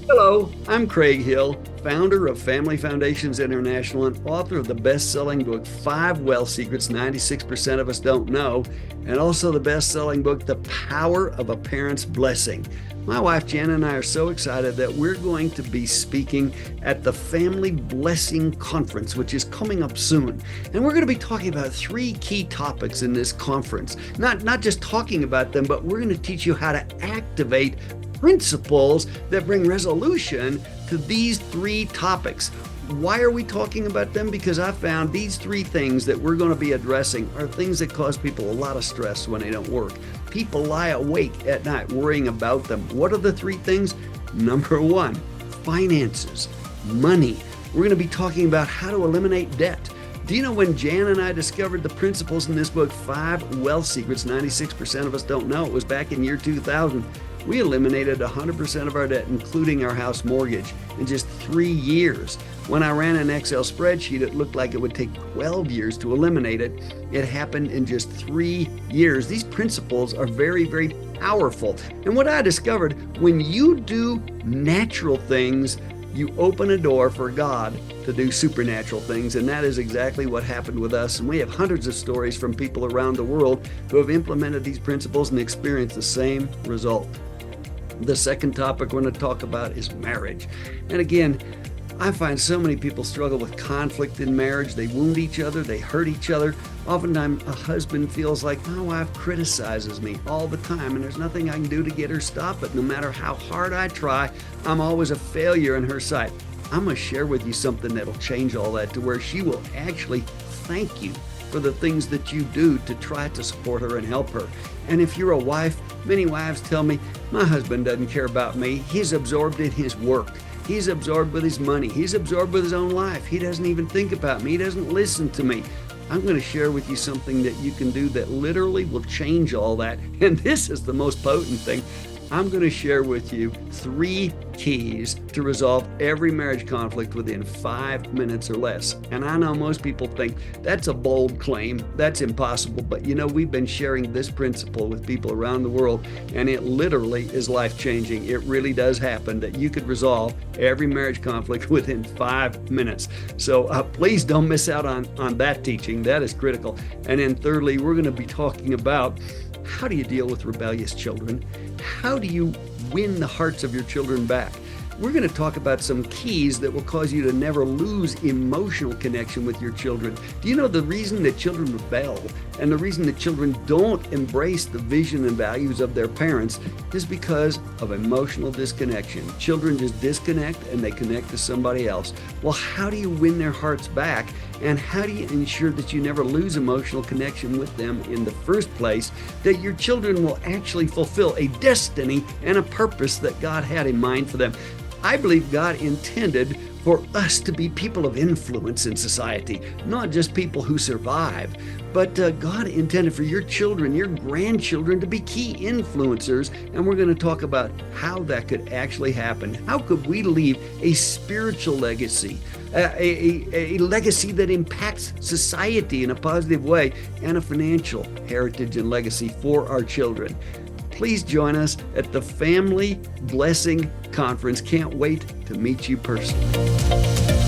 Hello, I'm Craig Hill, founder of Family Foundations International and author of the best-selling book, Five Wealth Secrets 96% of Us Don't Know, and also the best-selling book, The Power of a Parent's Blessing. My wife, Jan, and I are so excited that we're going to be speaking at the Family Blessing Conference, which is coming up soon. And we're going to be talking about three key topics in this conference. Not just talking about them, but we're going to teach you how to activate principles that bring resolution to these three topics. Why are we talking about them? Because I found these three things that we're going to be addressing are things that cause people a lot of stress when they don't work. People lie awake at night worrying about them. What are the three things? Number one, finances, money. We're going to be talking about how to eliminate debt. Do you know when Jan and I discovered the principles in this book, Five Wealth Secrets 96% of Us Don't Know? It was back in year 2000. We eliminated 100% of our debt, including our house mortgage, in just 3 years. When I ran an Excel spreadsheet, it looked like it would take 12 years to eliminate it. It happened in just 3 years. These principles are very, very powerful. And what I discovered, when you do natural things, you open a door for God to do supernatural things, and that is exactly what happened with us. And we have hundreds of stories from people around the world who have implemented these principles and experienced the same result. The second topic we're going to talk about is marriage. And again, I find so many people struggle with conflict in marriage. They wound each other, they hurt each other. Oftentimes, a husband feels like my wife criticizes me all the time, and there's nothing I can do to get her to stop it. No matter how hard I try, I'm always a failure in her sight. I'm going to share with you something that'll change all that to where she will actually thank you for the things that you do to try to support her and help her. And if you're a wife, many wives tell me, my husband doesn't care about me. He's absorbed in his work. He's absorbed with his money. He's absorbed with his own life. He doesn't even think about me. He doesn't listen to me. I'm going to share with you something that you can do that literally will change all that. And this is the most potent thing. I'm going to share with you three keys to resolve every marriage conflict within 5 minutes or less. And I know most people think that's a bold claim, that's impossible, but you know, we've been sharing this principle with people around the world, and it literally is life-changing. It really does happen that you could resolve every marriage conflict within 5 minutes. So please don't miss out on that teaching. That is critical. And then thirdly, we're going to be talking about how do you deal with rebellious children? How do you win the hearts of your children back? We're going to talk about some keys that will cause you to never lose emotional connection with your children. Do you know the reason that children rebel and the reason that children don't embrace the vision and values of their parents is because of emotional disconnection. Children just disconnect and they connect to somebody else. Well, how do you win their hearts back? And how do you ensure that you never lose emotional connection with them in the first place, that your children will actually fulfill a destiny and a purpose that God had in mind for them? I believe God intended for us to be people of influence in society, not just people who survive, but God intended for your children, your grandchildren to be key influencers, and we're going to talk about how that could actually happen. How could we leave a spiritual legacy, a legacy that impacts society in a positive way, and a financial heritage and legacy for our children? Please join us at the Family Blessing Conference. Can't wait to meet you personally.